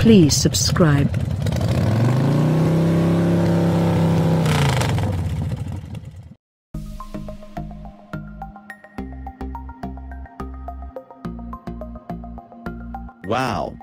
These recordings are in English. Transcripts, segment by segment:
Please subscribe. Wow!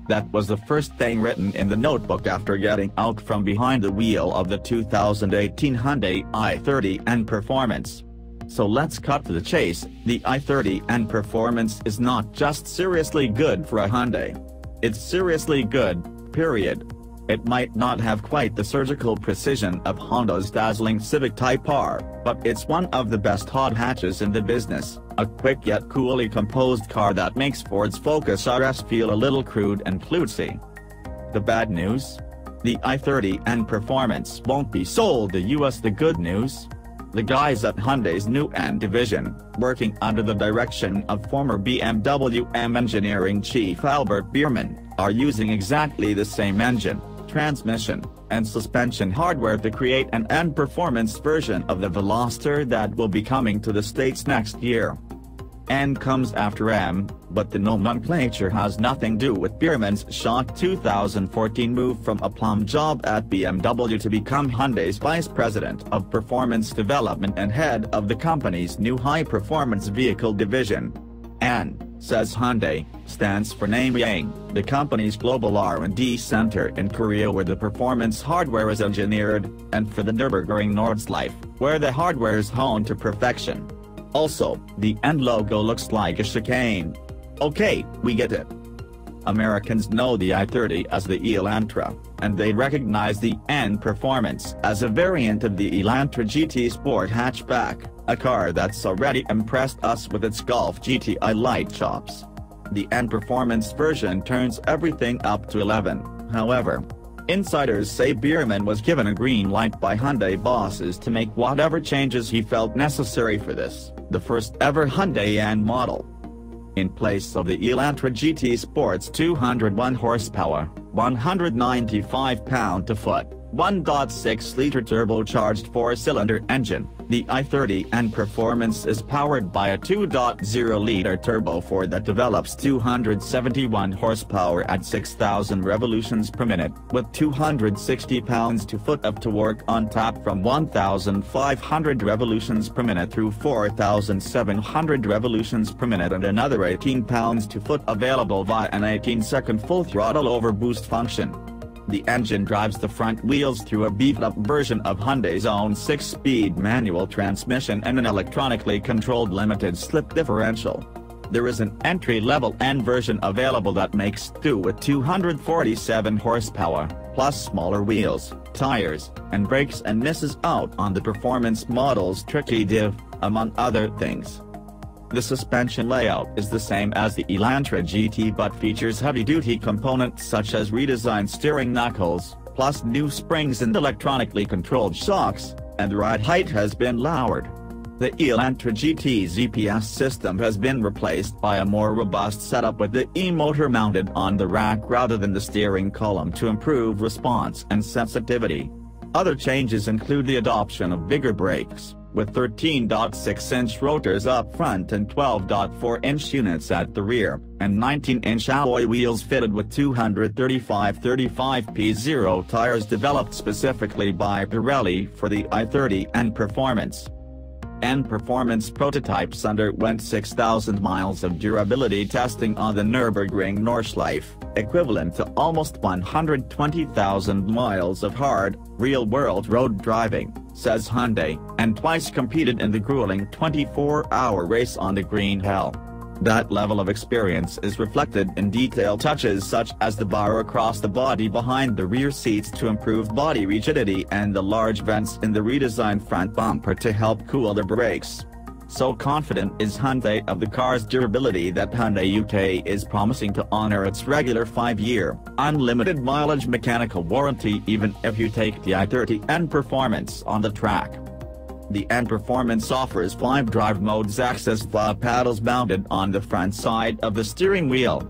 That was the first thing written in the notebook after getting out from behind the wheel of the 2018 Hyundai i30 and Performance. So let's cut to the chase. The i30 and Performance is not just seriously good for a Hyundai. It's seriously good, period. It might not have quite the surgical precision of Honda's dazzling Civic Type R, but it's one of the best hot hatches in the business, a quick yet coolly composed car that makes Ford's Focus RS feel a little crude and klutzy. The bad news? The i30 and Performance won't be sold in the US. The good news? The guys at Hyundai's new M division, working under the direction of former BMW M engineering chief Albert Biermann, are using exactly the same engine, transmission, and suspension hardware to create an M performance version of the Veloster that will be coming to the States next year. N comes after M, but the nomenclature has nothing to do with Biermann's shock 2014 move from a plum job at BMW to become Hyundai's vice president of performance development and head of the company's new high-performance vehicle division. N, says Hyundai, stands for Namyang, the company's global R&D center in Korea where the performance hardware is engineered, and for the Nürburgring Nordschleife, where the hardware is honed to perfection. Also, the N logo looks like a chicane. Okay, we get it. Americans know the i30 as the Elantra, and they recognize the N Performance as a variant of the Elantra GT Sport hatchback, a car that's already impressed us with its Golf GTI light chops. The N Performance version turns everything up to 11, however. Insiders say Biermann was given a green light by Hyundai bosses to make whatever changes he felt necessary for this, the first ever Hyundai N model. In place of the Elantra GT Sport's 201 horsepower, 195 pound-to-foot, 1.6-liter turbocharged 4-cylinder engine, the i30 and Performance is powered by a 2.0-liter turbo 4 that develops 271 horsepower at 6,000 revolutions per minute, with 260 pounds-to-foot of torque on tap from 1,500 revolutions per minute through 4,700 revolutions per minute, and another 18 pounds-to-foot available via an 18-second full throttle overboost function. The engine drives the front wheels through a beefed-up version of Hyundai's own 6-speed manual transmission and an electronically controlled limited-slip differential. There is an entry-level N version available that makes do with 247 horsepower, plus smaller wheels, tires, and brakes, and misses out on the Performance model's tricky diff, among other things. The suspension layout is the same as the Elantra GT but features heavy-duty components such as redesigned steering knuckles, plus new springs and electronically controlled shocks, and the ride height has been lowered. The Elantra GT's EPS system has been replaced by a more robust setup with the E-motor mounted on the rack rather than the steering column to improve response and sensitivity. Other changes include the adoption of bigger brakes, with 13.6-inch rotors up front and 12.4-inch units at the rear, and 19-inch alloy wheels fitted with 235/35P0 tires developed specifically by Pirelli for the i30 and Performance. N Performance prototypes underwent 6,000 miles of durability testing on the Nürburgring Nordschleife, equivalent to almost 120,000 miles of hard, real-world road driving, says Hyundai, and twice competed in the grueling 24-hour race on the Green Hell. That level of experience is reflected in detail touches such as the bar across the body behind the rear seats to improve body rigidity and the large vents in the redesigned front bumper to help cool the brakes. So confident is Hyundai of the car's durability that Hyundai UK is promising to honor its regular 5-year, unlimited mileage mechanical warranty even if you take the i30 N Performance on the track. The N Performance offers 5 drive modes access via paddles mounted on the front side of the steering wheel.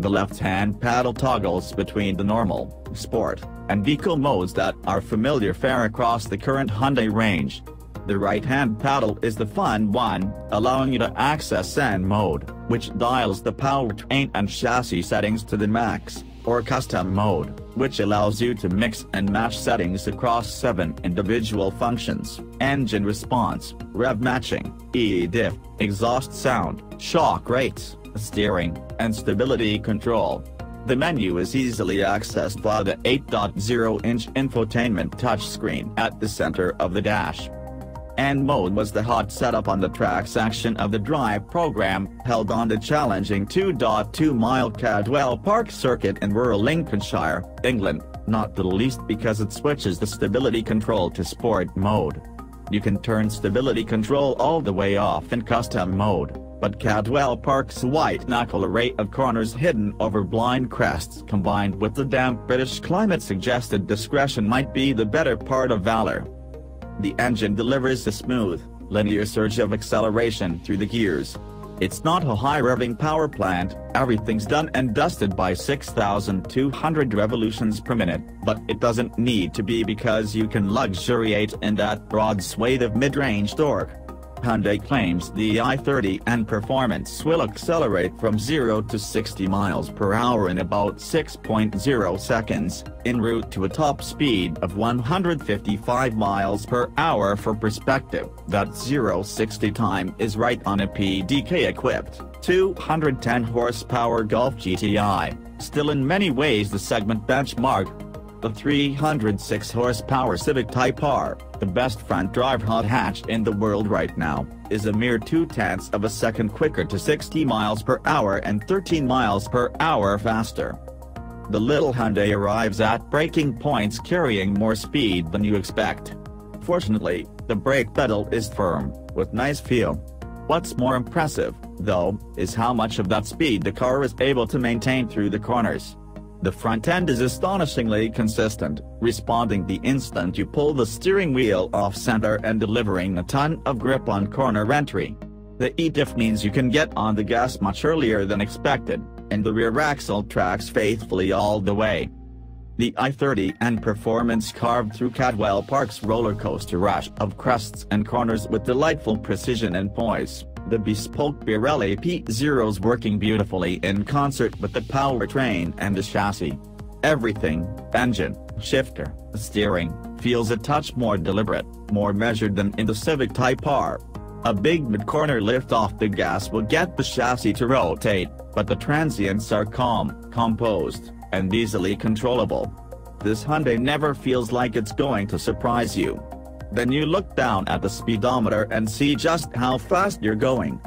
The left-hand paddle toggles between the normal, sport, and vehicle modes that are familiar fare across the current Hyundai range. The right-hand paddle is the fun one, allowing you to access N mode, which dials the powertrain and chassis settings to the max, or custom mode, which allows you to mix and match settings across 7 individual functions: engine response, rev matching, e-diff, exhaust sound, shock rates, steering, and stability control. The menu is easily accessed via the 8.0-inch infotainment touchscreen at the center of the dash. And mode was the hot setup on the track section of the drive program, held on the challenging 2.2-mile Cadwell Park circuit in rural Lincolnshire, England, not the least because it switches the stability control to sport mode. You can turn stability control all the way off in custom mode, but Cadwell Park's white-knuckle array of corners hidden over blind crests combined with the damp British climate suggested discretion might be the better part of valor. The engine delivers a smooth, linear surge of acceleration through the gears. It's not a high-revving power plant, everything's done and dusted by 6,200 revolutions per minute, but it doesn't need to be because you can luxuriate in that broad swathe of mid-range torque. Hyundai claims the i30 and Performance will accelerate from 0 to 60 miles per hour in about 6.0 seconds, en route to a top speed of 155 miles per hour. For perspective, that 0-60 time is right on a PDK-equipped, 210 horsepower Golf GTI, still in many ways the segment benchmark. The 306 horsepower Civic Type R, the best front-drive hot hatch in the world right now, is a mere 0.2 of a second quicker to 60 miles per hour and 13 miles per hour faster. The little Hyundai arrives at braking points carrying more speed than you expect. Fortunately, the brake pedal is firm, with nice feel. What's more impressive, though, is how much of that speed the car is able to maintain through the corners. The front end is astonishingly consistent, responding the instant you pull the steering wheel off center and delivering a ton of grip on corner entry. The e-diff means you can get on the gas much earlier than expected, and the rear axle tracks faithfully all the way. The i30 and Performance carved through Cadwell Park's roller coaster rush of crests and corners with delightful precision and poise. The bespoke Pirelli P0's working beautifully in concert with the powertrain and the chassis. Everything, engine, shifter, steering, feels a touch more deliberate, more measured than in the Civic Type R. A big mid-corner lift off the gas will get the chassis to rotate, but the transients are calm, composed, and easily controllable. This Hyundai never feels like it's going to surprise you. Then you look down at the speedometer and see just how fast you're going.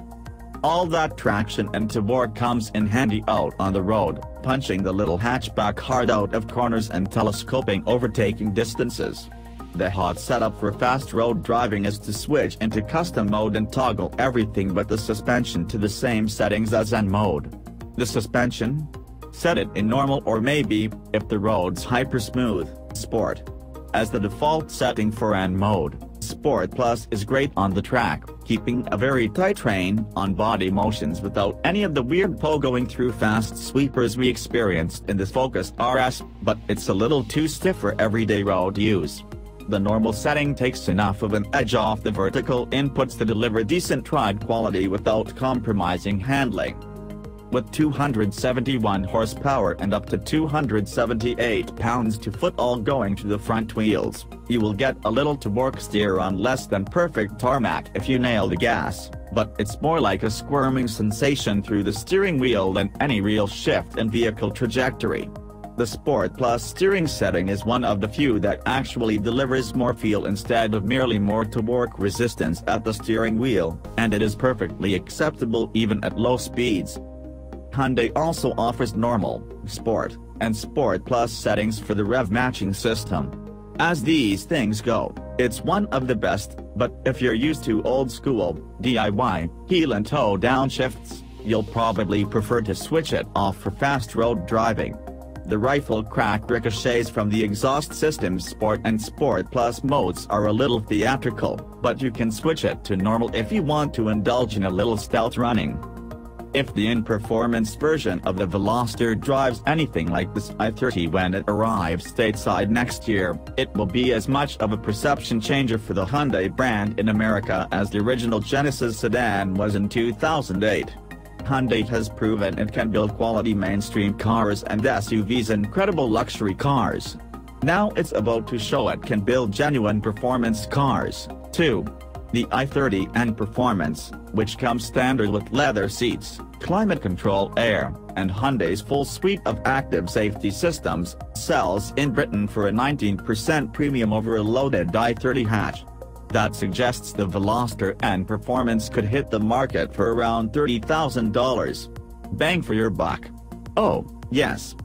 All that traction and torque comes in handy out on the road, punching the little hatchback hard out of corners and telescoping overtaking distances. The hot setup for fast road driving is to switch into custom mode and toggle everything but the suspension to the same settings as N mode. The suspension? Set it in normal or maybe, if the road's hyper smooth, sport. As the default setting for N mode, Sport Plus is great on the track, keeping a very tight rein on body motions without any of the weird pogoing through fast sweepers we experienced in the Focus RS, but it's a little too stiff for everyday road use. The normal setting takes enough of an edge off the vertical inputs to deliver decent ride quality without compromising handling. With 271 horsepower and up to 278 pounds-to-foot all going to the front wheels, you will get a little torque steer on less than perfect tarmac if you nail the gas, but it's more like a squirming sensation through the steering wheel than any real shift in vehicle trajectory. The Sport Plus steering setting is one of the few that actually delivers more feel instead of merely more torque resistance at the steering wheel, and it is perfectly acceptable even at low speeds. Hyundai also offers normal, sport, and Sport Plus settings for the rev matching system. As these things go, it's one of the best, but if you're used to old-school, DIY, heel and toe downshifts, you'll probably prefer to switch it off for fast road driving. The rifle crack ricochets from the exhaust system's Sport and Sport Plus modes are a little theatrical, but you can switch it to normal if you want to indulge in a little stealth running. If the in-performance version of the Veloster drives anything like this i30 when it arrives stateside next year, it will be as much of a perception changer for the Hyundai brand in America as the original Genesis sedan was in 2008. Hyundai has proven it can build quality mainstream cars and SUVs and credible luxury cars. Now it's about to show it can build genuine performance cars, too. The i30 and Performance, which comes standard with leather seats, climate control air, and Hyundai's full suite of active safety systems, sells in Britain for a 19% premium over a loaded i30 hatch. That suggests the Veloster and Performance could hit the market for around $30,000. Bang for your buck. Oh, yes,